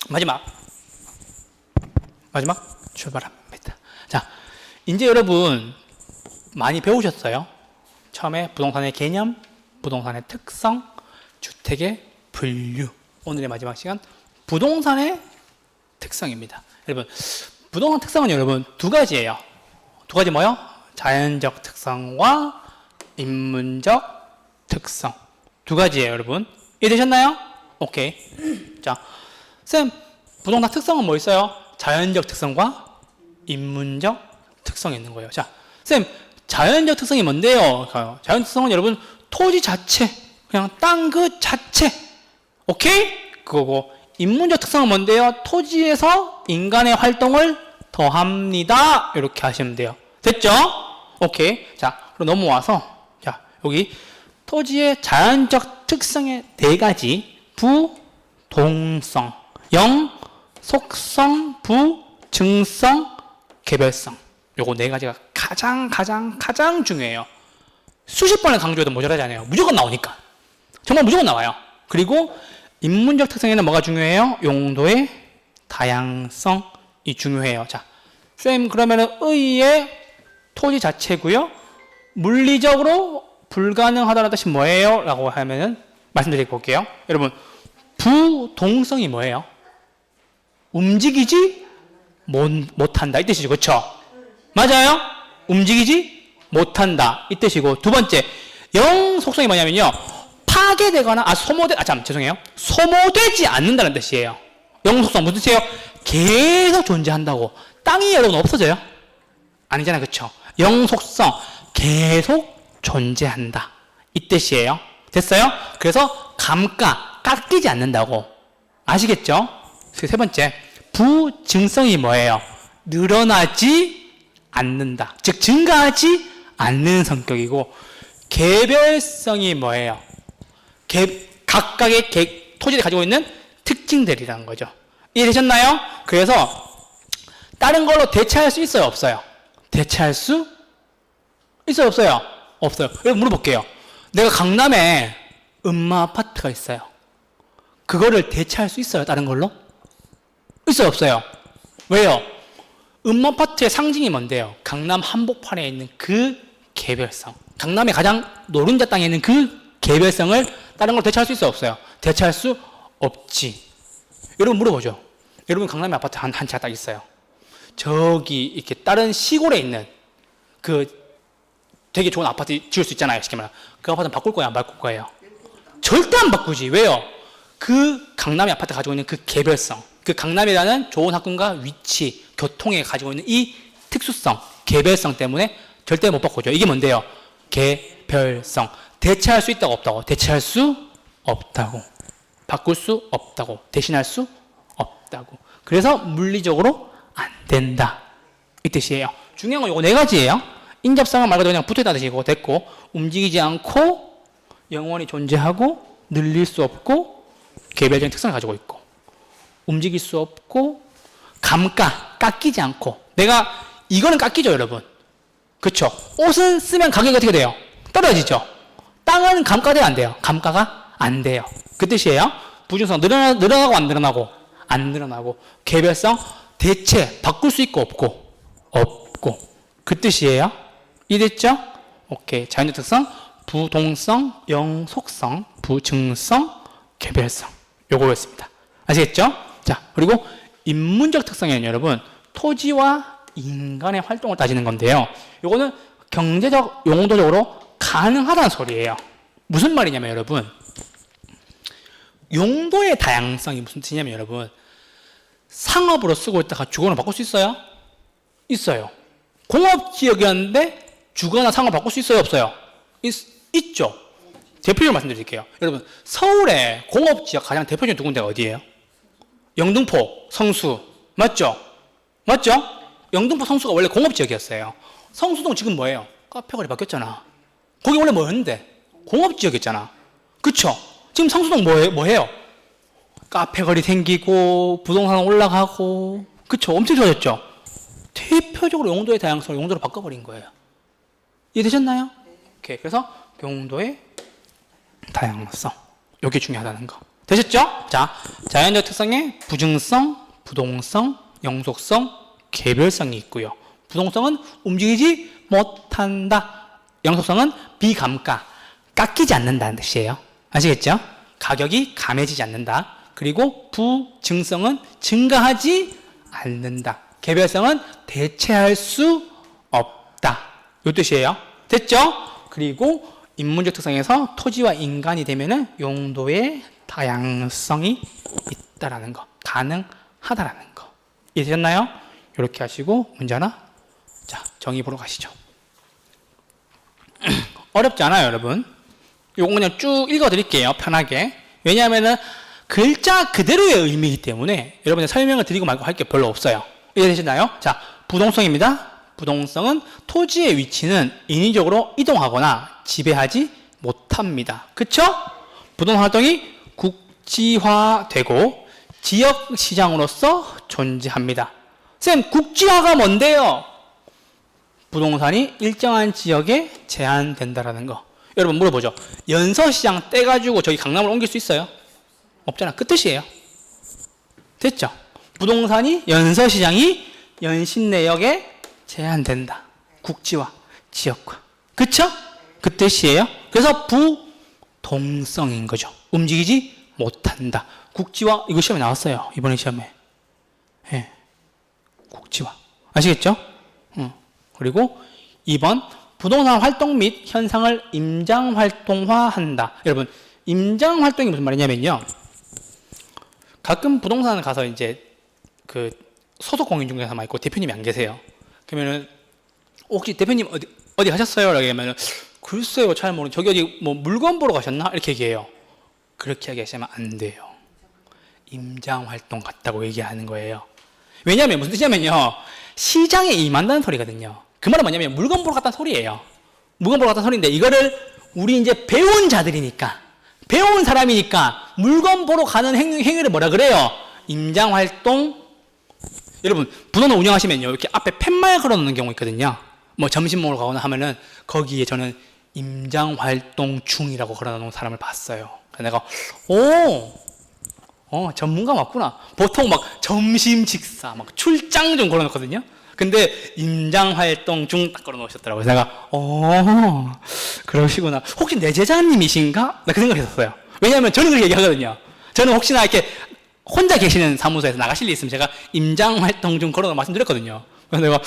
마지막 출발합니다. 자, 이제 여러분 많이 배우셨어요. 처음에 부동산의 개념, 부동산의 특성, 주택의 분류. 오늘의 마지막 시간 부동산의 특성입니다. 여러분 부동산 특성은 여러분 두 가지예요. 두 가지 뭐요? 자연적 특성과 인문적 특성. 두 가지예요, 여러분. 이해되셨나요? 오케이. 자, 쌤, 부동산 특성은 뭐 있어요? 자연적 특성과 인문적 특성이 있는 거예요. 자, 쌤, 자연적 특성이 뭔데요? 자연적 특성은 여러분 토지 자체, 그냥 땅 그 자체. 오케이? 그거고, 인문적 특성은 뭔데요? 토지에서 인간의 활동을 더합니다. 이렇게 하시면 돼요. 됐죠? 오케이. 자, 그럼 넘어와서, 자, 여기 토지의 자연적 특성의 네 가지. 부동성, 영, 속성, 부, 증성, 개별성. 요거 네 가지가 가장 중요해요. 수십 번을 강조해도 모자라지 않아요. 무조건 나오니까. 정말 무조건 나와요. 그리고 인문적 특성에는 뭐가 중요해요? 용도의 다양성이 중요해요. 자, 쌤, 그러면은 의의 토지 자체고요. 물리적으로 불가능하다는 뜻이 뭐예요? 라고 하면은 말씀드리고 볼게요. 여러분, 부동성이 뭐예요? 움직이지 못한다 이 뜻이죠. 그렇죠? 맞아요? 움직이지 못한다 이 뜻이고, 두 번째 영속성이 뭐냐면요, 파괴되거나 소모되지 않는다는 뜻이에요. 영속성 무슨 뜻이에요? 계속 존재한다고. 땅이 여러분 없어져요? 아니잖아요. 그렇죠? 영속성 계속 존재한다 이 뜻이에요. 됐어요? 그래서 깎이지 않는다고. 아시겠죠? 세 번째, 부증성이 뭐예요? 늘어나지 않는다. 즉, 증가하지 않는 성격이고, 개별성이 뭐예요? 각각의 토지를 가지고 있는 특징들이라는 거죠. 이해되셨나요? 그래서 다른 걸로 대체할 수 있어요? 없어요? 대체할 수 있어요? 없어요? 없어요. 여러분 물어볼게요. 내가 강남에 음마 아파트가 있어요. 그거를 대체할 수 있어요? 다른 걸로? 있어요? 없어요? 왜요? 음마 아파트의 상징이 뭔데요? 강남 한복판에 있는 그 개별성. 강남의 가장 노른자 땅에 있는 그 개별성을 다른 걸 대체할 수 있어요? 없어요? 대체할 수 없지. 여러분 물어보죠. 여러분 강남에 아파트 한 채가 딱 있어요. 저기 이렇게 다른 시골에 있는 그 되게 좋은 아파트 지을 수 있잖아요. 쉽게 말하면. 그 아파트는 바꿀 거예요? 안 바꿀 거예요? 절대 안 바꾸지. 왜요? 그 강남의 아파트가 가지고 있는 그 개별성, 그 강남이라는 좋은 학군과 위치, 교통에 가지고 있는 이 특수성, 개별성 때문에 절대 못 바꾸죠. 이게 뭔데요? 개별성. 대체할 수 있다고 없다고? 대체할 수 없다고. 바꿀 수 없다고. 대신할 수 없다고. 그래서 물리적으로 안 된다 이 뜻이에요. 중요한 건 이거 네 가지예요. 인접성은 말 그대로 그냥 붙어있다는 뜻이고, 됐고, 움직이지 않고 영원히 존재하고 늘릴 수 없고 개별적인 특성을 가지고 있고, 움직일 수 없고 깎이지 않고. 내가 이거는 깎이죠, 여러분. 그렇죠? 옷은 쓰면 가격이 어떻게 돼요? 떨어지죠. 땅은 감가돼야 안 돼요. 감가가 안 돼요. 그 뜻이에요. 부증성 늘어나고 안 늘어나고? 안 늘어나고. 개별성 대체 바꿀 수 있고 없고. 그 뜻이에요. 이해됐죠? 오케이. 자연적 특성, 부동성, 영속성, 부증성, 개별성. 요거였습니다. 아시겠죠? 자, 그리고 인문적 특성에는 여러분 토지와 인간의 활동을 따지는 건데요. 요거는 경제적 용도적으로 가능하다는 소리예요. 무슨 말이냐면 여러분, 용도의 다양성이 무슨 뜻이냐면 여러분, 상업으로 쓰고 있다가 주거로 바꿀 수 있어요? 있어요. 공업지역이었는데 주거나 상업 바꿀 수 있어요? 없어요? 있죠. 대표적으로 말씀드릴게요. 여러분, 서울의 공업지역 가장 대표적인 두 군데가 어디예요? 영등포, 성수. 맞죠? 영등포, 성수가 원래 공업지역이었어요. 성수동 지금 뭐예요? 카페거리 바뀌었잖아. 거기 원래 뭐였는데? 공업지역이었잖아. 그쵸? 지금 성수동 뭐해요? 카페거리 생기고 부동산 올라가고. 그쵸? 엄청 좋아졌죠? 대표적으로 용도의 다양성을 용도로 바꿔버린 거예요. 이해되셨나요? 네. 오케이. 그래서 용도의 다양성. 이게 중요하다는 거. 되셨죠? 자, 자연적 특성에 부증성, 부동성, 영속성, 개별성이 있고요. 부동성은 움직이지 못한다. 영속성은 비감가, 깎이지 않는다는 뜻이에요. 아시겠죠? 가격이 감해지지 않는다. 그리고 부증성은 증가하지 않는다. 개별성은 대체할 수 없다. 이 뜻이에요. 됐죠? 그리고 인문적 특성에서 토지와 인간이 되면은 용도의 다양성이 있다라는 거, 가능하다라는 거. 이해되셨나요? 이렇게 하시고 문제 하나. 자, 정의 보러 가시죠. 어렵지 않아요, 여러분. 요거 그냥 쭉 읽어드릴게요, 편하게. 왜냐하면은 글자 그대로의 의미이기 때문에 여러분의 설명을 드리고 말고 할 게 별로 없어요. 이해되시나요? 자, 부동성입니다. 부동성은 토지의 위치는 인위적으로 이동하거나 지배하지 못합니다. 그쵸? 부동산 활동이 국지화되고 지역 시장으로서 존재합니다. 쌤, 국지화가 뭔데요? 부동산이 일정한 지역에 제한된다라는 거. 여러분 물어보죠. 연서시장 떼가지고 저기 강남으로 옮길 수 있어요? 없잖아. 그 뜻이에요. 됐죠? 부동산이 연서시장이 연신내역에 제한된다. 국지화, 지역화. 그쵸? 그 뜻이에요. 그래서 부동성인 거죠. 움직이지 못한다. 국지화, 이거 시험에 나왔어요. 이번에 시험에. 예. 국지화. 아시겠죠? 그리고 2번, 부동산 활동 및 현상을 임장활동화한다. 여러분, 임장활동이 무슨 말이냐면요. 가끔 부동산을 가서 이제 그 소속 공인중개사만 있고 대표님이 안 계세요. 그러면은 혹시 대표님 어디 가셨어요? 라고 하면은 글쎄요, 잘 모르는 저기 어디 뭐 물건 보러 가셨나? 이렇게 얘기해요. 그렇게 얘기하시면 안 돼요. 임장활동 갔다고 얘기하는 거예요. 왜냐하면 무슨 뜻이냐면요. 시장에 임한다는 소리거든요. 그 말은 뭐냐면 물건 보러 갔다는 소리예요. 물건 보러 갔다는 소리인데 이거를 우리 이제 배운 자들이니까, 배운 사람이니까 물건 보러 가는 행위를 뭐라 그래요? 임장활동. 여러분, 부동산 운영하시면요, 이렇게 앞에 팻말 걸어 놓는 경우 있거든요. 뭐 점심 먹으러 가거나 하면은 거기에 저는 임장활동 중이라고 걸어 놓은 사람을 봤어요. 그래서 내가 전문가 맞구나. 보통 막 점심 식사, 막 출장 좀 걸어 놓거든요. 근데 임장활동 중 딱 걸어 놓으셨더라고요. 그래서 내가 그러시구나. 혹시 내 제자님이신가? 나 그 생각했었어요. 왜냐하면 저는 그렇게 얘기하거든요. 저는 혹시나 이렇게 혼자 계시는 사무소에서 나가실 일 있으면 제가 임장활동 중 걸어 말씀드렸거든요. 그래서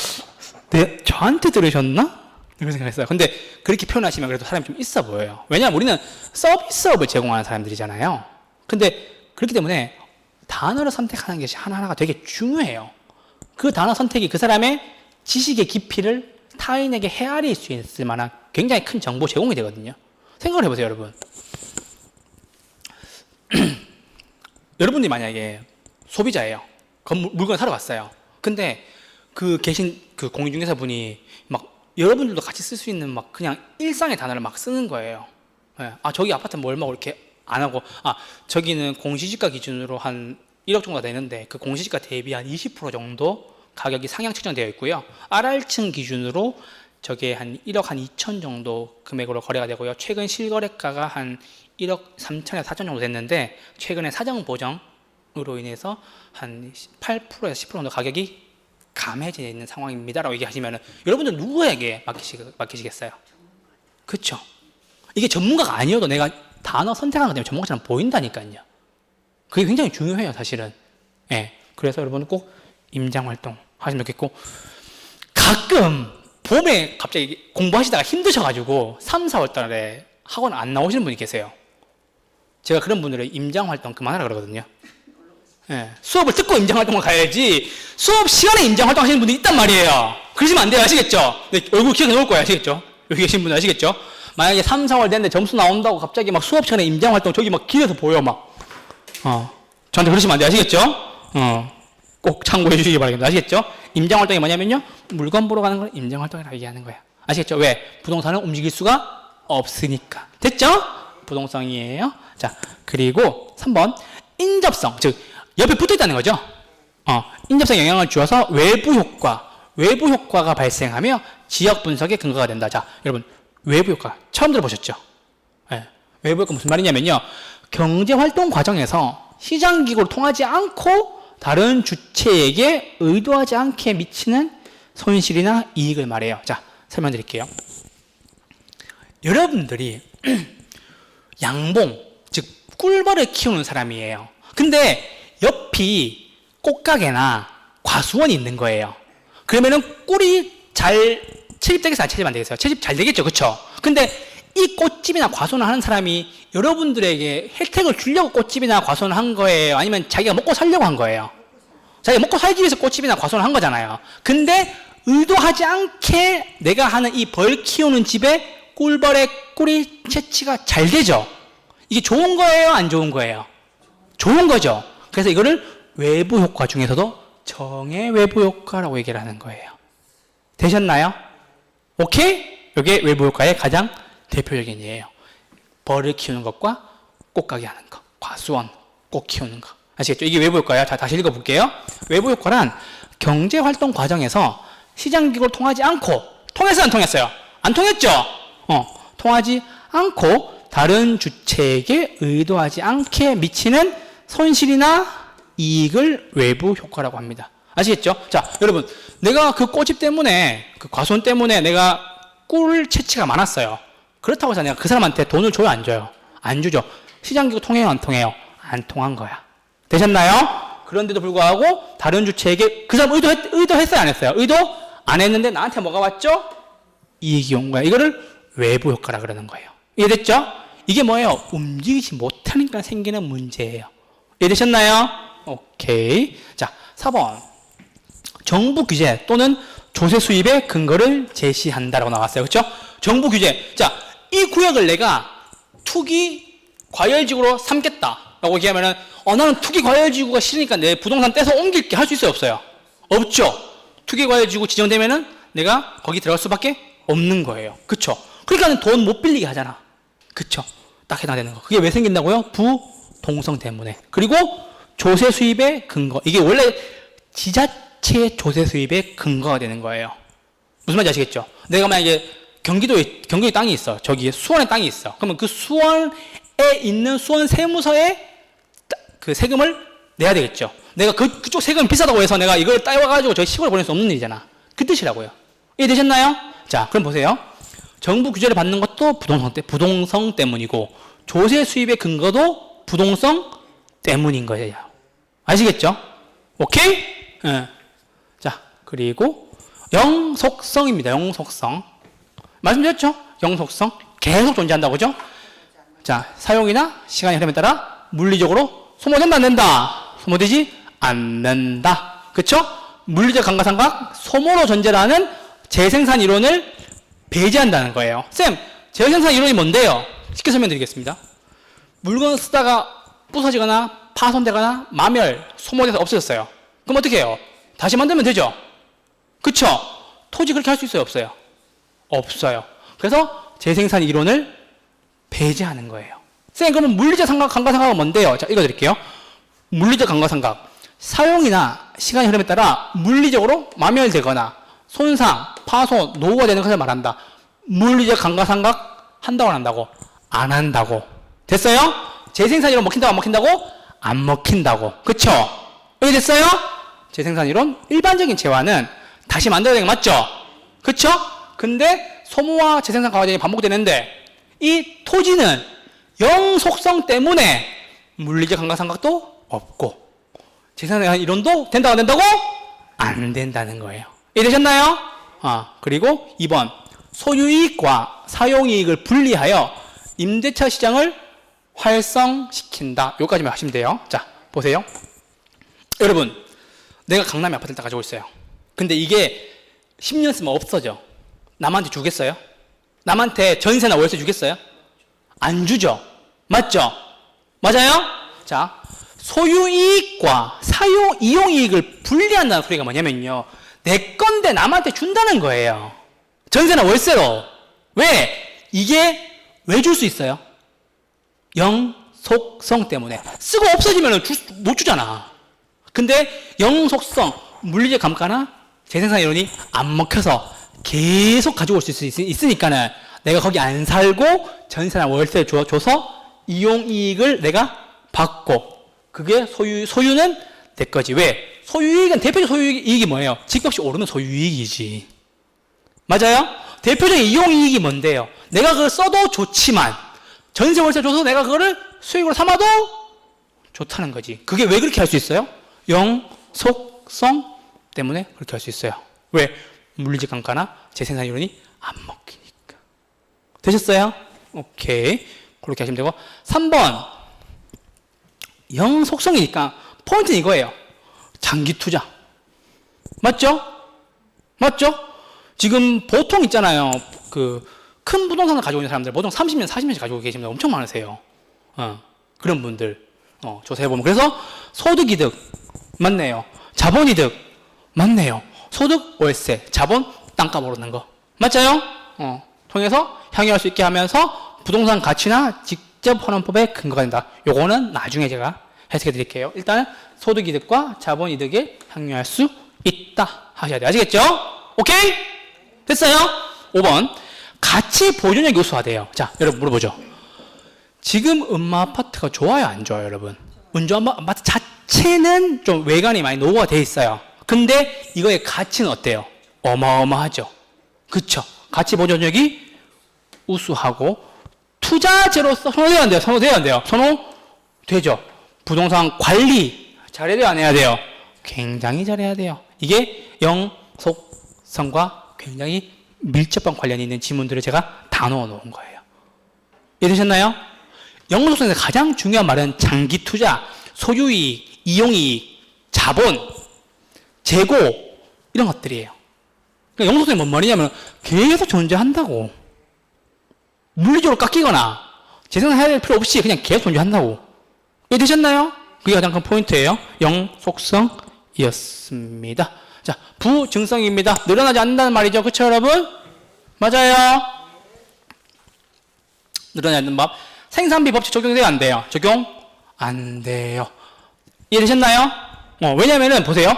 내가 저한테 들으셨나? 이런 생각했어요. 근데 그렇게 표현하시면 그래도 사람이 좀 있어 보여요. 왜냐하면 우리는 서비스업을 제공하는 사람들이잖아요. 근데 그렇기 때문에 단어를 선택하는 것이 하나하나가 되게 중요해요. 그 단어 선택이 그 사람의 지식의 깊이를 타인에게 헤아릴 수 있을 만한 굉장히 큰 정보 제공이 되거든요. 생각을 해보세요, 여러분. 여러분들이 만약에 소비자예요. 물건을 사러 갔어요. 근데 계신 그 공인중개사 분이 막 여러분들도 같이 쓸 수 있는 막 그냥 일상의 단어를 막 쓰는 거예요. 네. 저기 아파트는 뭐 얼마고 이렇게 안 하고, 저기는 공시지가 기준으로 한 1억 정도가 되는데 그 공시지가 대비 한 20% 정도 가격이 상향 측정되어 있고요. RR층 기준으로 저게 한 1억 한 2천 정도 금액으로 거래가 되고요. 최근 실거래가가 한 1억 3천에서 4천 정도 됐는데 최근에 사정 보정으로 인해서 한 8%에서 10% 정도 가격이 감해져 있는 상황입니다라고 얘기하시면 여러분들 누구에게 맡기시겠어요? 그렇죠? 이게 전문가가 아니어도 내가 단어 선택하는 것 때문에 전문가처럼 보인다니까요. 그게 굉장히 중요해요, 사실은. 예. 그래서 여러분 꼭 임장활동 하시면 좋겠고, 가끔 봄에 갑자기 공부하시다가 힘드셔가지고 3, 4월 달에 학원 안 나오시는 분이 계세요. 제가 그런 분들은 임장활동 그만하라 그러거든요. 예. 수업을 듣고 임장활동을 가야지 수업 시간에 임장활동 하시는 분들이 있단 말이에요. 그러시면 안 돼요. 아시겠죠? 네, 얼굴 기억해 놓을 거예요. 아시겠죠? 여기 계신 분들 아시겠죠? 만약에 3, 4월 됐는데 점수 나온다고 갑자기 막 수업 시간에 임장활동 저기 막 길에서 보여 막. 저한테 그러시면 안 돼요. 아시겠죠? 꼭 참고해 주시기 바랍니다. 아시겠죠? 임장활동이 뭐냐면요, 물건 보러 가는 걸 임장활동이라고 얘기하는 거예요. 아시겠죠? 왜? 부동산은 움직일 수가 없으니까. 됐죠? 부동성이에요. 자, 그리고 3번 인접성, 즉 옆에 붙어 있다는 거죠. 인접성에 영향을 주어서 외부 효과가 발생하며 지역 분석의 근거가 된다. 자, 여러분 외부 효과 처음 들어보셨죠? 네. 외부 효과 무슨 말이냐면요. 경제활동 과정에서 시장기구를 통하지 않고 다른 주체에게 의도하지 않게 미치는 손실이나 이익을 말해요. 자, 설명드릴게요. 여러분들이 양봉, 즉 꿀벌을 키우는 사람이에요. 근데 옆이 꽃가게나 과수원이 있는 거예요. 그러면은 꿀이 잘 채집되겠어요? 안 채집 안 되겠어요? 채집 잘 되겠죠, 그쵸? 근데 이 꽃집이나 과수원을 하는 사람이 여러분들에게 혜택을 주려고 꽃집이나 과수원을 한 거예요? 아니면 자기가 먹고 살려고 한 거예요? 자기가 먹고 살기 위해서 꽃집이나 과수원을 한 거잖아요. 근데 의도하지 않게 내가 하는 이 벌 키우는 집에 꿀벌의 꿀이 채취가 잘 되죠? 이게 좋은 거예요? 안 좋은 거예요? 좋은 거죠. 그래서 이거를 외부 효과 중에서도 정의 외부 효과라고 얘기를 하는 거예요. 되셨나요? 오케이? 이게 외부 효과의 가장 대표적인 예예요. 벌을 키우는 것과 꽃가게 하는 것, 과수원, 꽃 키우는 것. 아시겠죠? 이게 외부 효과예요. 자, 다시 읽어볼게요. 외부 효과란 경제활동 과정에서 시장기구를 통하지 않고, 통했어요? 안 통했어요? 안 통했죠? 통하지 않고 다른 주체에게 의도하지 않게 미치는 손실이나 이익을 외부 효과라고 합니다. 아시겠죠? 자, 여러분, 내가 그 꽃집 때문에, 그 과수원 때문에 내가 꿀 채취가 많았어요. 그렇다고 해서 내가 그 사람한테 돈을 줘요, 안 줘요? 안 주죠. 시장기구 통해요, 안 통해요? 안 통한 거야. 되셨나요? 그런데도 불구하고 다른 주체에게 그 사람 의도했어요, 안 했어요? 의도 안 했는데 나한테 뭐가 왔죠? 이익이 온 거야. 이거를 외부 효과라 그러는 거예요. 이해됐죠? 이게 뭐예요? 움직이지 못하니까 생기는 문제예요. 이해되셨나요? 오케이. 자, 4번. 정부 규제 또는 조세 수입의 근거를 제시한다라고 나왔어요. 그렇죠? 정부 규제. 자, 이 구역을 내가 투기 과열지구로 삼겠다라고 얘기하면은 나는 투기 과열지구가 싫으니까 내 부동산 떼서 옮길게 할 수 있어요, 없어요? 없죠. 투기 과열지구 지정되면은 내가 거기 들어갈 수밖에 없는 거예요. 그쵸? 그러니까 돈 못 빌리게 하잖아. 그쵸? 딱 해당되는 거. 그게 왜 생긴다고요? 부동성 때문에. 그리고 조세 수입의 근거. 이게 원래 지자체 조세 수입의 근거가 되는 거예요. 무슨 말인지 아시겠죠? 내가 만약에 경기도에 땅이 있어. 저기 수원에 땅이 있어. 그러면 그 수원에 있는 수원 세무서에 그 세금을 내야 되겠죠. 내가 그쪽 세금이 비싸다고 해서 내가 이걸 따와가지고 저희 시골에 보낼 수 없는 일이잖아. 그 뜻이라고요. 이해되셨나요? 자, 그럼 보세요. 정부 규제를 받는 것도 부동성 때문이고, 조세 수입의 근거도 부동성 때문인 거예요. 아시겠죠? 오케이? 네. 자, 그리고 영속성입니다. 영속성. 말씀드렸죠? 영속성. 계속 존재한다고, 그죠? 자, 사용이나 시간의 흐름에 따라 물리적으로 소모된다, 안 된다? 소모되지 않는다. 그쵸? 물리적 감가상각, 소모로 존재하는 재생산 이론을 배제한다는 거예요. 쌤, 재생산 이론이 뭔데요? 쉽게 설명드리겠습니다. 물건을 쓰다가 부서지거나 파손되거나 마멸, 소모돼서 없어졌어요. 그럼 어떻게 해요? 다시 만들면 되죠? 그쵸? 토지 그렇게 할 수 있어요? 없어요? 없어요. 그래서 재생산 이론을 배제하는 거예요. 쌤, 그러면 물리적 감가상각은 뭔데요? 자, 읽어드릴게요. 물리적 감가상각. 사용이나 시간의 흐름에 따라 물리적으로 마멸되거나 손상, 파손, 노후가 되는 것을 말한다. 물리적 감가상각 한다고 안 한다고? 안 한다고. 됐어요? 재생산 이론 먹힌다고 안 먹힌다고? 안 먹힌다고. 그쵸? 여기 됐어요? 재생산 이론 일반적인 재화는 다시 만들어야 되는 거 맞죠? 그쵸? 근데 소모와 재생산 과정이 반복되는데 이 토지는 영속성 때문에 물리적 감가상각도 없고 재생산 이론도 된다고 안 된다고? 안 된다는 거예요. 이해되셨나요? 그리고 2번 소유이익과 사용이익을 분리하여 임대차 시장을 활성시킨다. 여기까지만 하시면 돼요. 자, 보세요. 여러분, 내가 강남에 아파트를 딱 가지고 있어요. 근데 이게 10년 쓰면 없어져. 남한테 주겠어요? 남한테 전세나 월세 주겠어요? 안 주죠. 맞죠? 맞아요? 자, 소유이익과 이용이익을 분리한다는 소리가 뭐냐면요. 내 건데 남한테 준다는 거예요. 전세나 월세로. 왜? 이게 왜 줄 수 있어요? 영속성 때문에. 쓰고 없어지면 못 주잖아. 근데 영속성, 물리적 감가나 재생산 이론이 안 먹혀서 계속 가지고 올 수 있으니까는 내가 거기 안 살고 전세나 월세를 줘서 이용이익을 내가 받고 그게 소유는 내 거지. 왜? 소유이익은 대표적 소유이익이 뭐예요? 집값이 오르는 소유이익이지. 맞아요? 대표적인 이용이익이 뭔데요? 내가 그걸 써도 좋지만 전세 월세 줘서 내가 그거를 수익으로 삼아도 좋다는 거지. 그게 왜 그렇게 할 수 있어요? 영속성 때문에 그렇게 할 수 있어요. 왜? 물리적 감가나 재생산 이론이 안 먹히니까. 되셨어요? 오케이. 그렇게 하시면 되고 3번 영속성이니까 포인트는 이거예요. 장기 투자. 맞죠? 맞죠? 지금 보통 있잖아요. 큰 부동산을 가지고 있는 사람들 보통 30년, 40년씩 가지고 계신 분들 엄청 많으세요. 그런 분들 조사해보면. 그래서 소득이득 맞네요. 자본이득 맞네요. 소득 월세, 자본 땅값 오르는 거 맞아요? 통해서 향유할 수 있게 하면서 부동산 가치나 직접 환원법의 근거가 된다. 요거는 나중에 제가 해석해 드릴게요. 일단 소득이득과 자본이득에 향유할 수 있다 하셔야 돼요. 아시겠죠? 오케이? 됐어요? 5번 가치 보존력 요소화돼요. 자, 여러분 물어보죠. 지금 음마 아파트가 좋아요, 안 좋아요, 여러분? 은조 아파트 자체는 좀 외관이 많이 노후가 돼 있어요. 근데 이거의 가치는 어때요? 어마어마하죠. 그쵸? 가치 보존력이 우수하고 투자재로서 선호돼야 안 돼요? 선호돼야 안 돼요? 선호되죠. 부동산 관리 잘해야 돼요, 안 해야 돼요? 굉장히 잘해야 돼요. 이게 영속성과 굉장히 밀접한 관련이 있는 지문들을 제가 다 넣어 놓은 거예요. 이해되셨나요? 영속성에서 가장 중요한 말은 장기 투자, 소유이익, 이용이익, 자본, 재고 이런 것들이에요. 그러니까 영속성이 뭔 말이냐면 계속 존재한다고. 물리적으로 깎이거나 재생산해야 될 필요 없이 그냥 계속 존재한다고. 이해되셨나요? 그게 가장 큰 포인트예요. 영속성이었습니다. 자, 부증성입니다. 늘어나지 않는다는 말이죠. 그쵸, 여러분? 맞아요. 늘어나지 않는 법. 생산비 법칙 적용돼요, 안 돼요? 적용 안 돼요. 이해되셨나요? 왜냐면은, 보세요.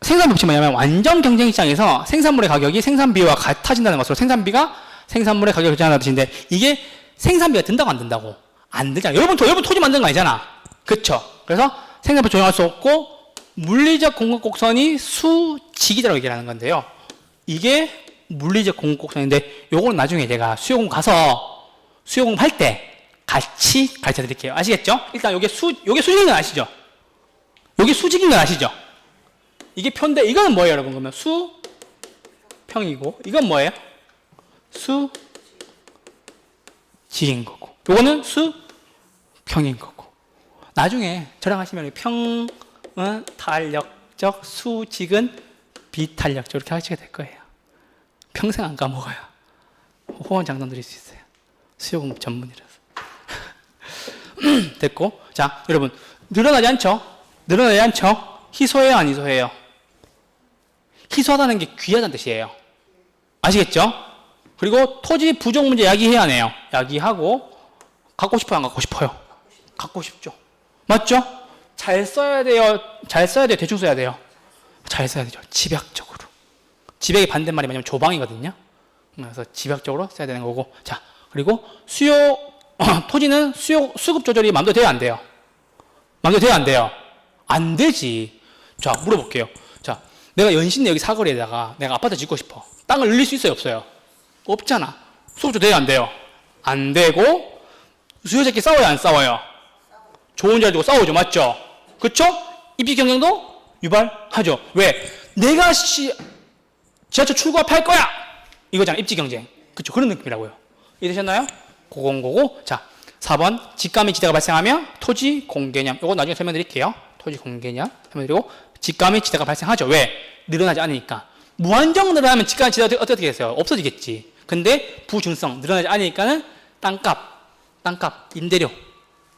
생산비 법칙이 뭐냐면, 완전 경쟁 시장에서 생산물의 가격이 생산비와 같아진다는 것으로 생산비가 생산물의 가격을 결정한다는 뜻인데, 이게 생산비가 든다고 안 든다고? 안 되잖아. 여러분 토지 만든 거 아니잖아. 그쵸? 그래서 생산비 조정할 수 없고, 물리적 공급 곡선이 수직이라고 얘기를 하는 건데요. 이게 물리적 공급 곡선인데 요거는 나중에 제가 수요공 가서 수요공 할 때 같이 가르쳐 드릴게요. 아시겠죠? 일단 요게 수직인 건 아시죠? 요게 수직인 건 아시죠? 이게 표인데 이거는 뭐예요, 여러분? 그러면 수평이고 이건 뭐예요? 수직인 거고 요거는 수평인 거고 나중에 저랑 하시면 평 탄력적, 수직은 비탄력적 이렇게 하시게 될 거예요. 평생 안 까먹어요. 호언장담 드릴 수 있어요. 수요공급 전문이라서. 됐고, 자, 여러분 늘어나지 않죠? 늘어나지 않죠? 희소해요, 안 희소해요? 희소하다는 게 귀하다는 뜻이에요. 아시겠죠? 그리고 토지 부족 문제 야기해야 하네요. 야기하고 갖고 싶어요, 안 갖고 싶어요? 갖고 싶죠. 맞죠? 잘 써야 돼요? 잘 써야 돼요? 대충 써야 돼요? 잘 써야 되죠. 집약적으로. 집약의 반대말이 뭐냐면 조방이거든요. 그래서 집약적으로 써야 되는 거고. 자, 그리고 토지는 수급 조절이 마음대로 돼요? 안 돼요? 마음대로 돼요? 안 돼요? 안 되지. 자, 물어볼게요. 자, 내가 연신내 여기 사거리에다가 내가 아파트 짓고 싶어. 땅을 늘릴 수 있어요? 없어요? 없잖아. 수급 조절 돼요? 안 돼요? 안 되고, 수요자끼리 싸워요? 안 싸워요? 좋은 자리 두고 싸우죠. 맞죠? 그쵸? 입지 경쟁도 유발하죠. 왜? 내가 지하철 출구가 팔 거야! 이거잖아. 입지 경쟁. 그쵸? 그런 느낌이라고요. 이해되셨나요? 고고. 자, 4번. 집가 및 지대가 발생하면 토지 공개념. 이거 나중에 설명드릴게요. 토지 공개념 설명드리고, 집가 및 지대가 발생하죠. 왜? 늘어나지 않으니까. 무한정 늘어나면 집가 및 지대가 어떻게 되겠어요? 없어지겠지. 근데 부증성. 늘어나지 않으니까는 땅값, 임대료.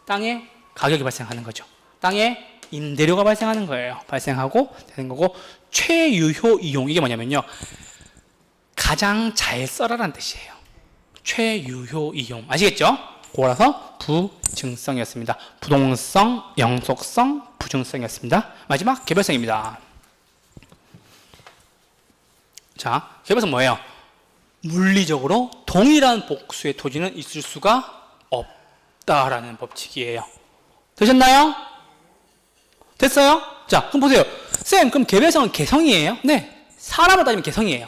땅의 가격이 발생하는 거죠. 땅에 임대료가 발생하는 거예요. 발생하고 되는 거고 최유효 이용 이게 뭐냐면요. 가장 잘 써라라는 뜻이에요. 최유효 이용 아시겠죠? 그거라서 부증성이었습니다. 부동성, 영속성, 부증성이었습니다. 마지막 개별성입니다. 자, 개별성 뭐예요? 물리적으로 동일한 복수의 토지는 있을 수가 없다라는 법칙이에요. 되셨나요? 됐어요? 자, 그럼 보세요. 쌤, 그럼 개별성은 개성이에요? 네. 사람을 따지면 개성이에요.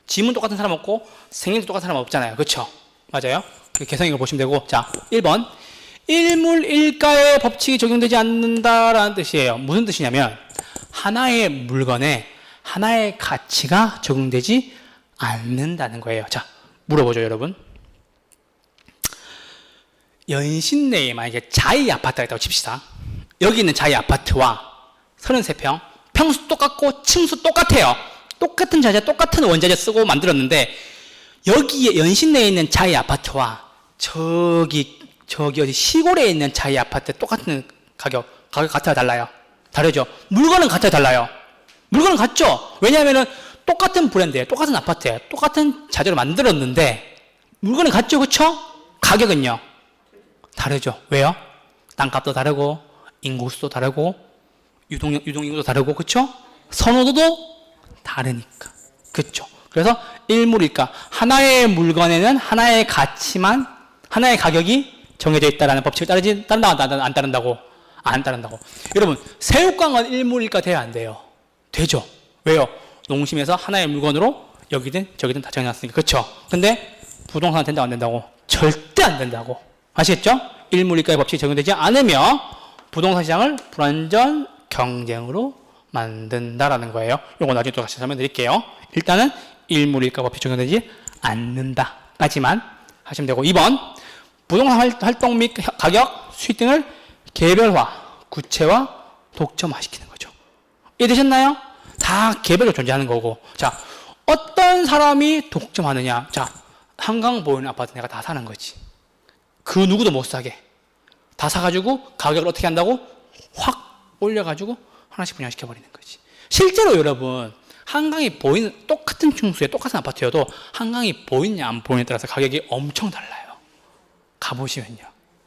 짐은 똑같은 사람 없고 생일도 똑같은 사람 없잖아요. 그렇죠? 맞아요? 그 개성인 걸 보시면 되고. 자, 1번. 일물일가의 법칙이 적용되지 않는다라는 뜻이에요. 무슨 뜻이냐면 하나의 물건에 하나의 가치가 적용되지 않는다는 거예요. 자, 물어보죠, 여러분. 연신 내에 만약에 자이 아파트가 있다고 칩시다. 여기 있는 자이 아파트와 33평, 평수 똑같고 층수 똑같아요. 똑같은 자재, 똑같은 원자재 쓰고 만들었는데 여기에 연신 내에 있는 자이 아파트와 저기 어디 시골에 있는 자이 아파트 똑같은 가격 같아요, 달라요? 다르죠? 물건은 같아요, 달라요? 물건은 같죠? 왜냐하면은 똑같은 브랜드에 똑같은 아파트에 똑같은 자재로 만들었는데 물건은 같죠, 그쵸? 가격은요? 다르죠. 왜요? 땅값도 다르고 인구수도 다르고 유동인구도 다르고, 그쵸? 선호도도 다르니까. 그쵸? 그래서 일물일가, 하나의 물건에는 하나의 가치만, 하나의 가격이 정해져 있다는 법칙을 따른다, 안 따른다고? 안 따른다고. 여러분, 새우깡은 일물일가 돼야 안 돼요? 되죠? 왜요? 농심에서 하나의 물건으로 여기든 저기든 다 정해놨으니까. 그쵸? 근데 부동산은 된다고 안 된다고? 절대 안 된다고. 아시겠죠? 일물일가의 법칙이 적용되지 않으며 부동산 시장을 불완전 경쟁으로 만든다라는 거예요. 요거 나중에 또 다시 설명드릴게요. 일단은 일물일가 법칙이 적용되지 않는다까지만 하시면 되고, 2번 부동산 활동 및 가격, 수익 등을 개별화, 구체화, 독점화시키는 거죠. 이해되셨나요? 다 개별로 존재하는 거고. 자, 어떤 사람이 독점하느냐? 자, 한강 보이는 아파트 내가 다 사는 거지. 그 누구도 못 사게 다 사가지고 가격을 어떻게 한다고? 확 올려가지고 하나씩 분양시켜 버리는 거지. 실제로 여러분, 한강이 보이는 똑같은 층수에 똑같은 아파트여도 한강이 보이냐 안 보이냐에 따라서 가격이 엄청 달라요. 가보시면요.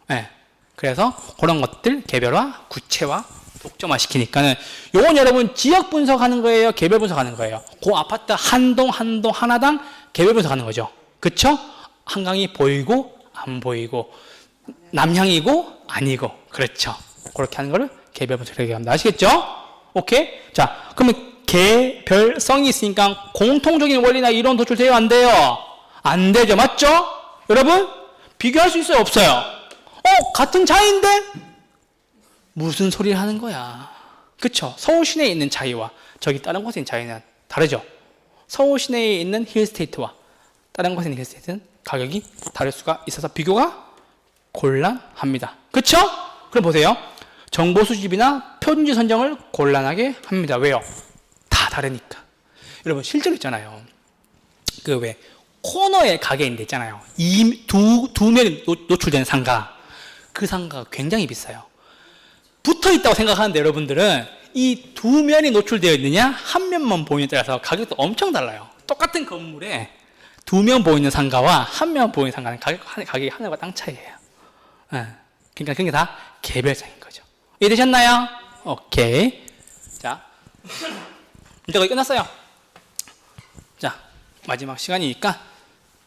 네. 그래서 그런 것들 개별화, 구체화, 독점화 시키니까는 요건 여러분 지역 분석하는 거예요, 개별 분석하는 거예요? 그 아파트 한 동 하나당 개별 분석하는 거죠. 그쵸? 한강이 보이고 안 보이고 남향이고 아니고, 그렇죠? 그렇게 하는 거를 개별 분석이라고 얘기합니다. 아시겠죠? 오케이? 자, 그러면 개별성이 있으니까 공통적인 원리나 이론 도출돼요, 안 돼요? 안 되죠, 맞죠? 여러분, 비교할 수 있어요, 없어요? 같은 자인데? 무슨 소리를 하는 거야? 그쵸? 서울 시내에 있는 자이와 저기 다른 곳에 있는 자이는 다르죠? 서울 시내에 있는 힐스테이트와 다른 곳에 있는 힐스테이트는 가격이 다를 수가 있어서 비교가 곤란합니다. 그쵸? 그럼 보세요. 정보 수집이나 표준지 선정을 곤란하게 합니다. 왜요? 다 다르니까. 여러분, 실제로 있잖아요. 그 왜 코너에 가게 있는 데 있잖아요. 두 면이 노출된 상가. 그 상가가 굉장히 비싸요. 붙어 있다고 생각하는데 여러분들은 이 두 면이 노출되어 있느냐, 한 면만 보이느냐에 따라서 가격도 엄청 달라요. 똑같은 건물에 두 면 보이는 상가와 한 면 보이는 상가는 가격이 하늘과 땅 차이예요. 그러니까 그게 다 개별성인 거죠. 이해되셨나요? 오케이. 자, 이제 거의 끝났어요. 자, 마지막 시간이니까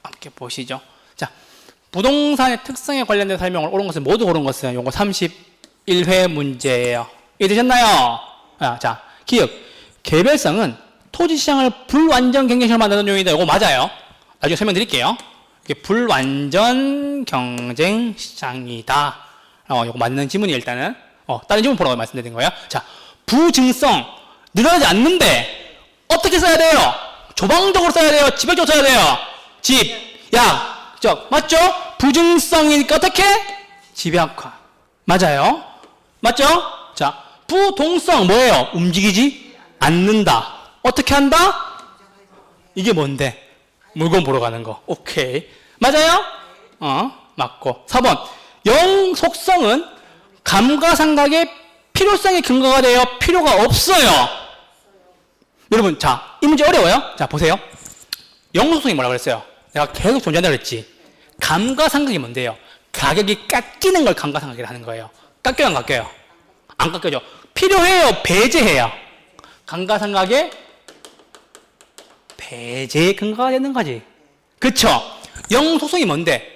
함께 보시죠. 자, 부동산의 특성에 관련된 설명을 옳은 것은 모두 옳은 것은 요거 31회 문제예요. 이해되셨나요? 자, 기억. 개별성은 토지시장을 불완전 경쟁시장으로 만드는 요인이다. 요거 맞아요. 나중에 설명드릴게요. 이게 불완전 경쟁 시장이다. 요거 맞는 지문이 일단은 다른 지문 보라고 말씀드린 거예요. 자, 부증성 늘어나지 않는데 어떻게 써야 돼요? 조방적으로 써야 돼요? 집약적으로 써야 돼요? 집, 약, 적. 맞죠? 부증성이니까 어떻게? 집약화. 맞아요? 맞죠? 자, 부동성 뭐예요? 움직이지 않는다. 어떻게 한다? 이게 뭔데? 물건 보러 가는 거. 오케이. 맞아요? 맞고. 4번. 영속성은 감가상각의 필요성의 근거가 되어 필요가 없어요. 여러분, 자, 이 문제 어려워요? 자, 보세요. 영속성이 뭐라고 그랬어요? 내가 계속 존재한다고 그랬지. 감가상각이 뭔데요? 가격이 깎이는 걸 감가상각이라 하는 거예요. 깎여요, 안 깎여요? 안 깎여죠. 필요해요, 배제해요? 감가상각의 배제의 근거가 되는 거지. 그쵸? 영속성이 뭔데?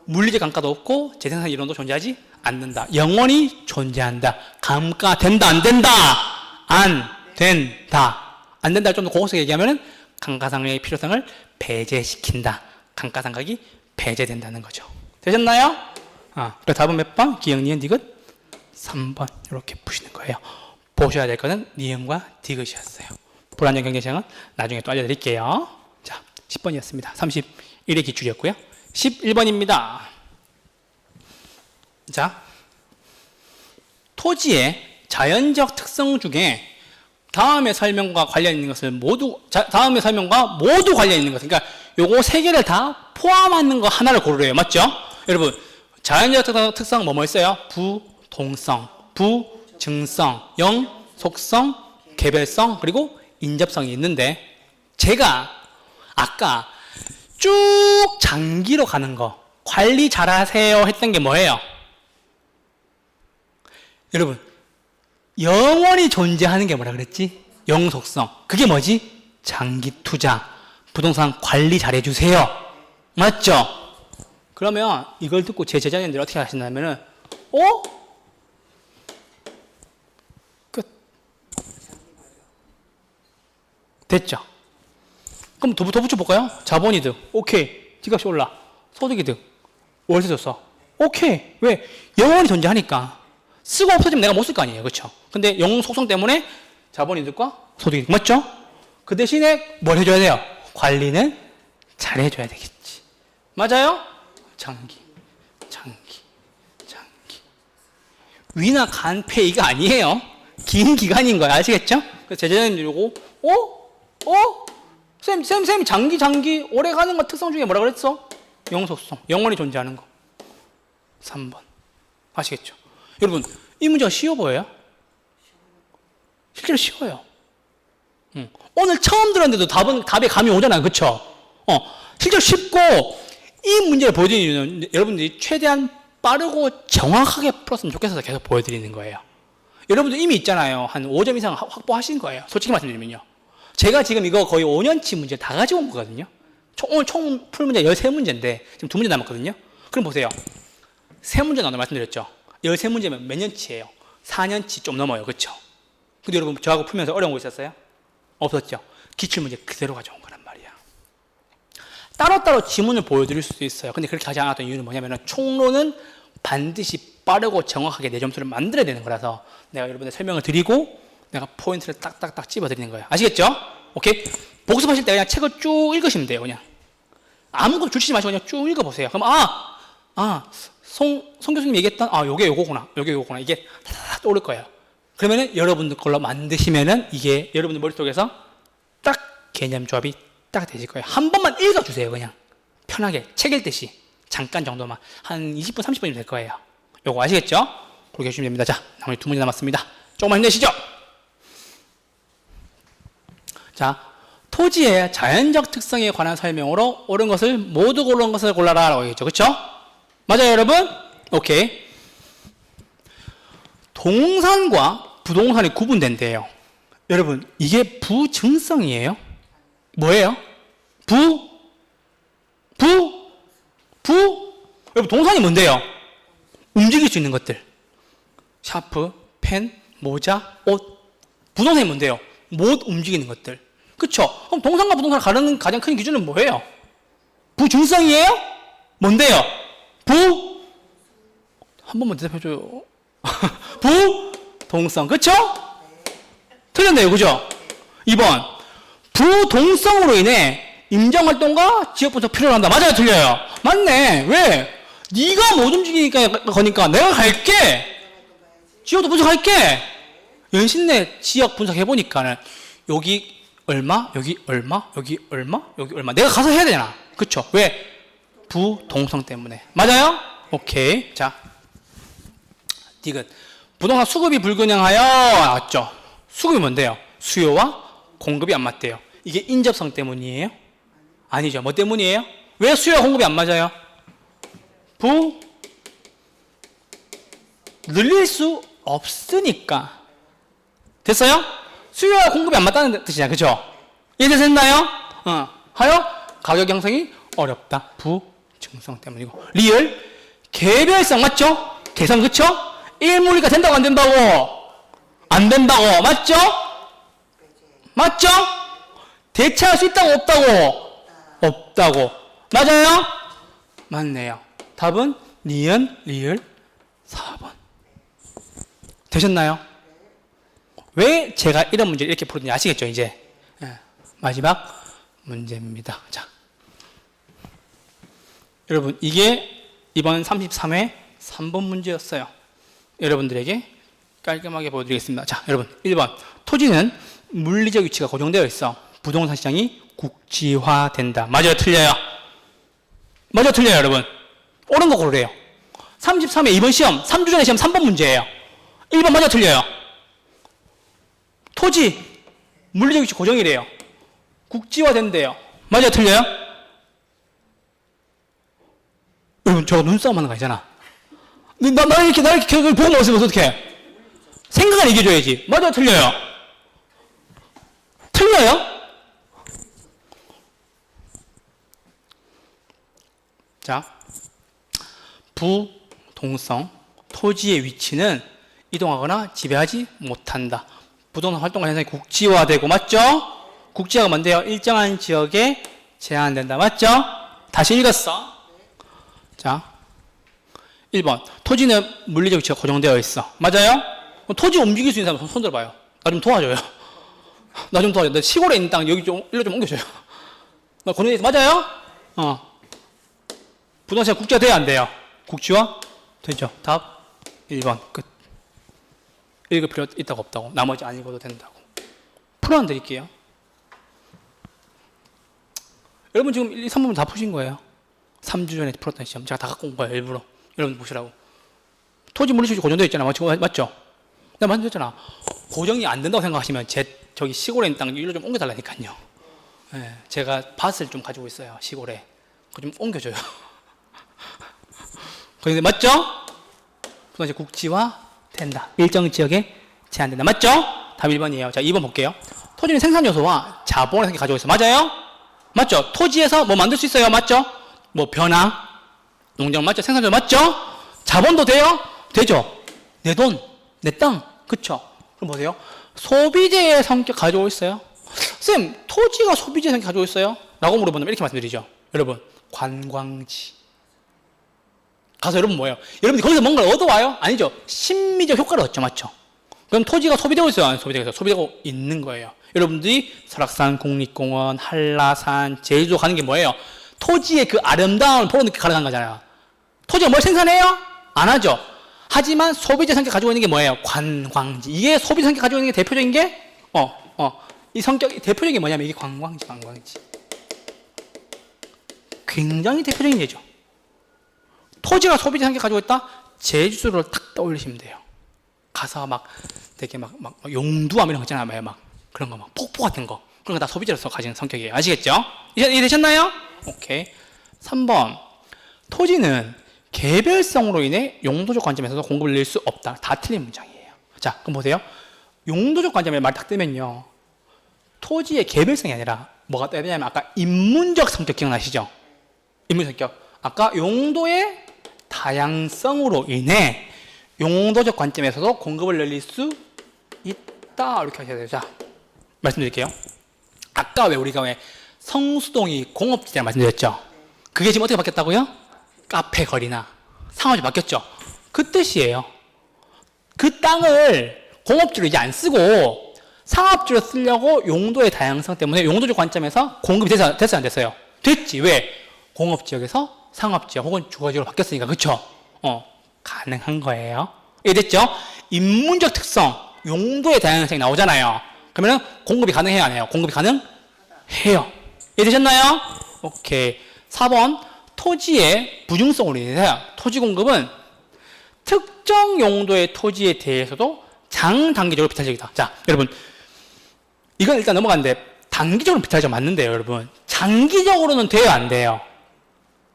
물리적 감가도 없고 재생산 이론도 존재하지 않는다. 영원히 존재한다. 감가된다, 안 된다? 안 된다. 안 된다. 좀 더 고급스럽게 얘기하면은 감가상각의 필요성을 배제시킨다. 감가상각이 배제된다는 거죠. 되셨나요? 그래서 답은 몇 번? 기역, 니은, 디귿? 3번. 이렇게 푸시는 거예요. 보셔야 될 거는 니은과 디귿이었어요. 불안정 경제시장은 나중에 또 알려드릴게요. 자, 10번이었습니다. 31의 기출이었고요. 11번입니다. 자, 토지의 자연적 특성 중에 다음의 설명과 관련 있는 것을 다음의 설명과 모두 관련 있는 것. 그러니까 요거 세 개를 다 포함하는 거 하나를 고르래요. 맞죠? 여러분, 자연적 특성 뭐 있어요? 부동성, 부증성, 영속성, 개별성, 그리고 인접성이 있는데 제가 아까 쭉 장기로 가는 거 관리 잘하세요 했던 게 뭐예요? 여러분, 영원히 존재하는 게 뭐라 그랬지? 영속성. 그게 뭐지? 장기 투자. 부동산 관리 잘해주세요. 맞죠? 그러면 이걸 듣고 제 제자님들이 어떻게 하시냐면은 끝. 됐죠? 그럼 더 붙여볼까요? 자본이득. 오케이. 지값이 올라. 소득이득. 월세 줬어. 오케이. 왜? 영원히 존재하니까. 쓰고 없어지면 내가 못 쓸 거 아니에요. 그렇죠? 근데 영속성 때문에 자본이득과 소득이득. 맞죠? 그 대신에 뭘 해줘야 돼요? 관리는 잘해줘야 되겠지. 맞아요? 장기. 위나 간폐이가 아니에요. 긴 기간인 거야. 아시겠죠? 그래서 제자님들이 요거 쌤, 장기, 오래 가는 거 특성 중에 뭐라 그랬어? 영속성, 영원히 존재하는 거. 3번. 아시겠죠? 여러분, 이 문제가 쉬워 보여요? 실제로 쉬워요. 오늘 처음 들었는데도 답에 감이 오잖아요. 그쵸? 실제로 쉽고, 이 문제를 보여드리는 이유는 여러분들이 최대한 빠르고 정확하게 풀었으면 좋겠어서 계속 보여드리는 거예요. 여러분들 이미 있잖아요. 한 5점 이상 확보하신 거예요. 솔직히 말씀드리면요. 제가 지금 이거 거의 5년치 문제 다 가지고 온 거거든요. 오늘 총 풀 문제 13문제인데 지금 2문제 남았거든요. 그럼 보세요. 3문제 나눠 말씀드렸죠. 13문제면 몇 년치예요? 4년치 좀 넘어요. 그렇죠? 근데 여러분 저하고 풀면서 어려운 거 있었어요? 없었죠? 기출문제 그대로 가져온 거란 말이야. 따로따로 지문을 보여드릴 수도 있어요. 근데 그렇게 하지 않았던 이유는 뭐냐면 총론은 반드시 빠르고 정확하게 내 점수를 만들어야 되는 거라서 내가 여러분들 설명을 드리고 내가 포인트를 딱딱딱 집어드리는 거예요. 아시겠죠? 오케이? 복습하실 때 그냥 책을 쭉 읽으시면 돼요. 그냥 아무것도 줄치지 마시고 그냥 쭉 읽어보세요. 그럼 송 교수님 얘기했던 요게 요거구나 이게 다 떠오를 거예요. 그러면은 여러분들 걸로 만드시면은 이게 여러분들 머릿속에서 딱 개념 조합이 딱 되실 거예요. 한 번만 읽어주세요. 그냥 편하게 책 읽듯이 잠깐 정도만 한 20분 30분이면 될 거예요. 요거 아시겠죠? 그렇게 해주시면 됩니다. 자, 나머지 2문제 남았습니다. 조금만 힘내시죠. 자, 토지의 자연적 특성에 관한 설명으로 옳은 것을 모두 고른 것을 골라라 라고 얘기했죠. 그렇죠? 맞아요, 여러분? 오케이. 동산과 부동산이 구분된대요. 여러분, 이게 부증성이에요? 뭐예요? 여러분, 동산이 뭔데요? 움직일 수 있는 것들. 샤프, 펜, 모자, 옷. 부동산이 뭔데요? 못 움직이는 것들. 그쵸? 그럼 동산과 부동산을 가르는 가장 큰 기준은 뭐예요? 부증성이에요? 뭔데요? 한 번만 대답해줘요. 부동성. 그쵸? 틀렸네요. 그죠? 2번. 부동성으로 인해 임장활동과 지역분석 필요로 한다. 맞아요? 틀려요? 맞네. 왜? 네가 못 움직이니까 거니까 내가 갈게. 지역도 분석할게. 연신내 지역 분석해보니까는 여기 얼마, 여기 얼마, 여기 얼마, 여기 얼마. 내가 가서 해야 되잖아. 그쵸? 왜? 부동성 때문에. 맞아요? 오케이. 자, 디귿. 부동산 수급이 불균형하여 나왔죠. 수급이 뭔데요? 수요와 공급이 안 맞대요. 이게 인접성 때문이에요? 아니죠. 뭐 때문이에요? 왜 수요와 공급이 안 맞아요? 늘릴 수 없으니까. 됐어요? 수요와 공급이 안 맞다는 뜻이잖아요. 그죠? 이해됐나요? 하여 가격 형성이 어렵다. 부증성 때문이고. 리을 개별성 맞죠? 개성 그쵸? 일문이가 된다고 안 된다고? 안 된다고 맞죠? 맞죠? 대체할 수 있다고 없다고? 없다고. 맞아요? 맞네요. 답은 니은 리을 4번. 되셨나요? 왜 제가 이런 문제를 이렇게 풀었는지 아시겠죠 이제? 마지막 문제입니다. 자, 여러분 이게 이번 33회 3번 문제였어요. 여러분들에게 깔끔하게 보여드리겠습니다. 자, 여러분 1번 토지는 물리적 위치가 고정되어 있어 부동산 시장이 국지화된다. 맞아요? 틀려요? 맞아요? 틀려요? 여러분 옳은 거 고르래요. 33회 이번 시험 3주 전에 시험 3번 문제예요. 1번 맞아요? 틀려요? 토지 물리적 위치 고정이래요. 국지화된대요. 맞아요? 틀려요? 여러분 저거 눈싸움 하는 거 아니잖아. 나 이렇게 보고 나왔으면 어떡해? 생각을 얘기해줘야지. 맞아요? 틀려요? 틀려요? 자, 부동성 토지의 위치는 이동하거나 지배하지 못한다. 부동산 활동과 현상이 국지화되고 맞죠? 국지화가 뭔데요? 일정한 지역에 제한된다. 맞죠? 다시 읽었어. 자, 1번 토지는 물리적 위치가 고정되어 있어. 맞아요? 토지 움직일 수 있는 사람 손 들어봐요. 나 좀 도와줘요. 나 좀 도와줘. 나 시골에 있는 땅 여기 좀 일로 좀 옮겨줘요. 나 고정돼 있어. 맞아요? 부동산 국지화 돼야 안 돼요? 국지화 되죠. 답 1번 끝. 읽을 필요 있다고 없다고. 나머지 안 읽어도 된다고. 풀어안 드릴게요. 여러분 지금 1, 2, 3번 다 푸신 거예요. 3주 전에 풀었던 시험. 제가 다 갖고 온 거예요. 일부러. 여러분 보시라고. 토지 물리적 고정되어 있잖아. 맞죠? 내가 말씀드렸잖아. 고정이 안 된다고 생각하시면 저기 시골에 있는 땅 일로 좀 옮겨달라니까요. 네, 제가 밭을 좀 가지고 있어요. 시골에. 그거 좀 옮겨줘요. 그런데 맞죠? 부동산 국지화 된다. 일정 지역에 제한된다. 맞죠? 답 1번이에요. 자, 2번 볼게요. 토지는 생산 요소와 자본을 함께 가지고 있어. 맞아요? 맞죠? 토지에서 뭐 만들 수 있어요. 맞죠? 뭐 벼랑, 농장 맞죠? 생산 요소 맞죠? 자본도 돼요? 되죠? 내 돈, 내 땅. 그쵸? 그럼 보세요. 소비재의 성격 가지고 있어요? 쌤, 토지가 소비재의 성격 가지고 있어요? 라고 물어보면 이렇게 말씀드리죠. 여러분, 관광지. 가서 여러분 뭐예요? 여러분이 거기서 뭔가를 얻어와요? 아니죠. 심미적 효과를 얻죠. 맞죠? 그럼 토지가 소비되고 있어요? 안 소비되고 있어요? 소비되고 있는 거예요. 여러분들이 설악산 국립공원, 한라산, 제주도 가는 게 뭐예요? 토지의 그 아름다움을 보러 늦게 가는 거잖아요. 토지가 뭘 생산해요? 안 하죠. 하지만 소비재 성격 가지고 있는 게 뭐예요? 관광지. 이게 소비재 성격 가지고 있는 게 대표적인 게 이 성격이 대표적인 게 뭐냐면 이게 관광지. 굉장히 대표적인 예죠. 토지가 소비재 성격 가지고 있다? 제주도를 딱 떠올리시면 돼요. 가서 막 되게 막 용두암 이런 거 있잖아요. 막 그런 거 막 폭포 같은 거. 그런 거 다 소비재로서 가진 성격이에요. 아시겠죠? 이해되셨나요? 오케이. 3번. 토지는 개별성으로 인해 용도적 관점에서도 공급을 낼 수 없다. 다 틀린 문장이에요. 자, 그럼 보세요. 용도적 관점에 말 딱 뜨면요. 토지의 개별성이 아니라 뭐가 떠야 되냐면 아까 인문적 성격 기억나시죠? 인문적 성격. 아까 용도의 다양성으로 인해 용도적 관점에서도 공급을 늘릴 수 있다. 이렇게 하셔야 돼요. 자, 말씀드릴게요. 아까 우리가 왜 성수동이 공업지대라 말씀드렸죠? 그게 지금 어떻게 바뀌었다고요? 카페 거리나 상업지 바뀌었죠? 그 뜻이에요. 그 땅을 공업지로 이제 안 쓰고 상업지로 쓰려고 용도의 다양성 때문에 용도적 관점에서 공급이 됐어요? 안 됐어요? 됐지. 왜? 공업지역에서 상업지역 혹은 주거지역으로 바뀌었으니까. 그쵸? 가능한 거예요. 이해됐죠? 인문적 특성, 용도의 다양성이 나오잖아요. 그러면 공급이 가능해요? 안 해요? 공급이 가능해요. 이해되셨나요? 오케이. 4번. 토지의 부중성으로 인해서 토지 공급은 특정 용도의 토지에 대해서도 장단기적으로 비탈적이다. 자, 여러분. 이건 일단 넘어갔는데 단기적으로 비탈적 맞는데요, 여러분. 장기적으로는 돼요, 안 돼요?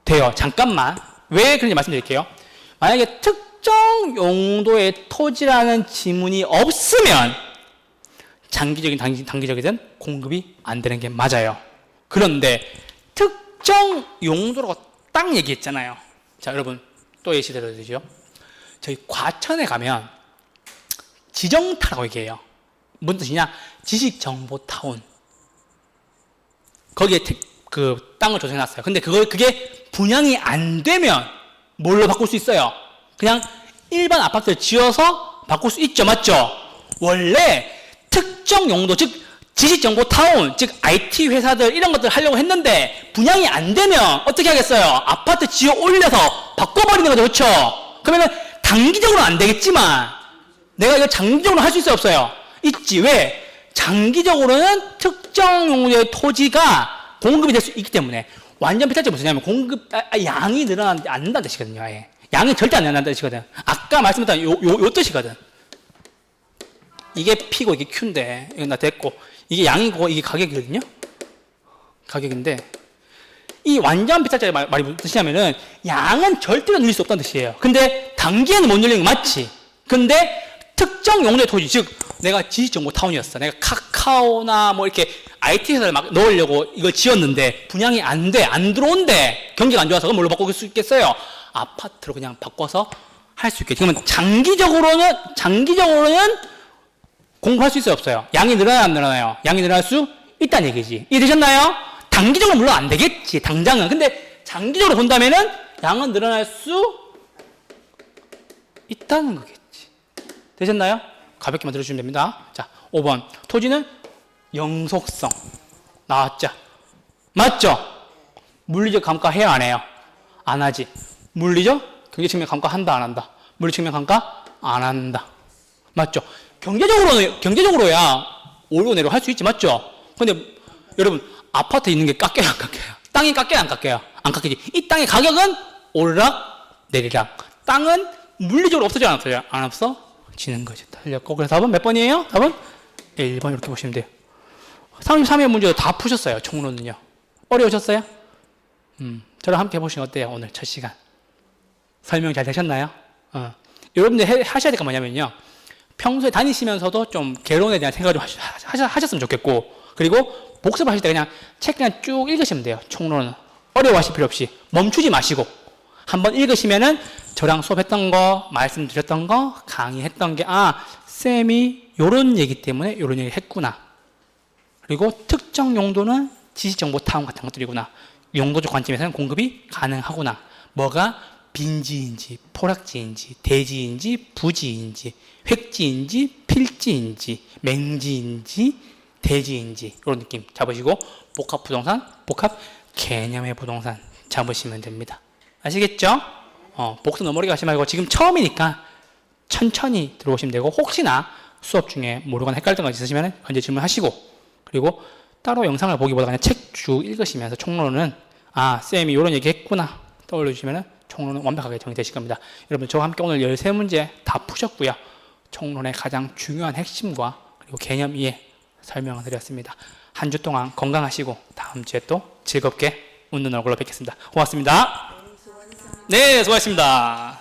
돼요. 잠깐만. 왜 그런지 말씀드릴게요. 만약에 특정 용도의 토지라는 지문이 없으면 장기적인 단기적이든 공급이 안 되는 게 맞아요. 그런데 특정 특정 용도로 딱 얘기했잖아요. 자, 여러분 또 예시 들어주죠. 저희 과천에 가면 지정타라고 얘기해요. 무슨 뜻이냐? 지식정보타운. 거기에 그 땅을 조성해놨어요. 근데 그게 분양이 안 되면 뭘로 바꿀 수 있어요? 그냥 일반 아파트를 지어서 바꿀 수 있죠. 맞죠? 원래 특정 용도, 즉 지식정보타운, 즉 IT 회사들 이런 것들 하려고 했는데 분양이 안 되면 어떻게 하겠어요? 아파트 지어 올려서 바꿔버리는 거죠. 그렇죠? 그러면 단기적으로는 안 되겠지만 내가 이거 장기적으로 할 수 있어요? 없어요? 있지. 왜? 장기적으로는 특정 용도의 토지가 공급이 될 수 있기 때문에. 완전 비탈지 무슨 얘기냐면 양이 늘어나지 않는다는 뜻이거든요. 아예. 양이 절대 안 늘어난다는 뜻이거든. 아까 말씀드렸던 요 뜻이거든. 이게 P고 이게 Q인데 이건 다 됐고 이게 양이고 이게 가격이거든요. 가격인데 이 완전 비탈자의 말이 무슨 뜻이냐면은 양은 절대로 늘릴 수 없다는 뜻이에요. 근데 단기에는 못 늘리는 거 맞지? 근데 특정 용도의 토지, 즉 내가 지식정보타운이었어. 내가 카카오나 뭐 이렇게 IT 회사를 막 넣으려고 이걸 지었는데 분양이 안 돼, 안 들어온대. 경기가 안 좋아서 그럼 뭘로 바꿀 수 있겠어요? 아파트로 그냥 바꿔서 할 수 있겠죠. 그러면 장기적으로는 공부할 수 있어요, 없어요? 양이 늘어나요, 안 늘어나요? 양이 늘어날 수 있다는 얘기지. 이해되셨나요? 단기적으로 물론 안 되겠지, 당장은. 근데 장기적으로 본다면은 양은 늘어날 수 있다는 거겠지. 되셨나요? 가볍게만 들어주시면 됩니다. 자, 5번. 토지는 영속성. 나왔죠? 맞죠? 물리적 감가 해야 안 해요? 안 하지. 물리적? 경제 측면 감가 한다, 안 한다? 물리 측면 감가 안 한다. 맞죠? 경제적으로야 오르고 내려 할 수 있지. 맞죠? 근데 여러분, 아파트 있는 게 깎여요, 안 깎여요? 땅이 깎여요, 안 깎여요? 안 깎이지. 이 땅의 가격은 오르락 내리락. 땅은 물리적으로 없어져, 안 없어져? 안 없어지는 거죠. 틀렸고. 그래서 답은 몇 번이에요? 답은 1번 이렇게 보시면 돼요. 33회 문제 다 푸셨어요. 총론은요. 어려우셨어요? 저랑 함께 해보시면 어때요? 오늘 첫 시간. 설명 잘 되셨나요? 여러분들 하셔야 될 건 뭐냐면요. 평소에 다니시면서도 좀 개론에 대한 생각을 좀 하셨으면 좋겠고, 그리고 복습하실 때 그냥 책 그냥 쭉 읽으시면 돼요. 총론은. 어려워하실 필요 없이. 멈추지 마시고. 한번 읽으시면은 저랑 수업했던 거, 말씀드렸던 거, 강의했던 게, 쌤이 요런 얘기 때문에 요런 얘기 했구나. 그리고 특정 용도는 지식정보타운 같은 것들이구나. 용도적 관점에서는 공급이 가능하구나. 뭐가 빈지인지, 포락지인지, 대지인지, 부지인지, 획지인지, 필지인지, 맹지인지, 대지인지 이런 느낌 잡으시고 복합부동산, 복합 개념의 부동산 잡으시면 됩니다. 아시겠죠? 복습 너무 어렵게 하지 말고 지금 처음이니까 천천히 들어오시면 되고 혹시나 수업 중에 모르거나 헷갈렸던 거 있으시면 언제 질문하시고 그리고 따로 영상을 보기보다 그냥 책 쭉 읽으시면서 총론은 쌤이 이런 얘기 했구나 떠올려주시면 총론은 완벽하게 정리되실 겁니다. 여러분 저와 함께 오늘 13문제 다 푸셨고요. 총론의 가장 중요한 핵심과 그리고 개념 이해 설명을 드렸습니다. 한 주 동안 건강하시고 다음 주에 또 즐겁게 웃는 얼굴로 뵙겠습니다. 고맙습니다. 네, 수고하셨습니다.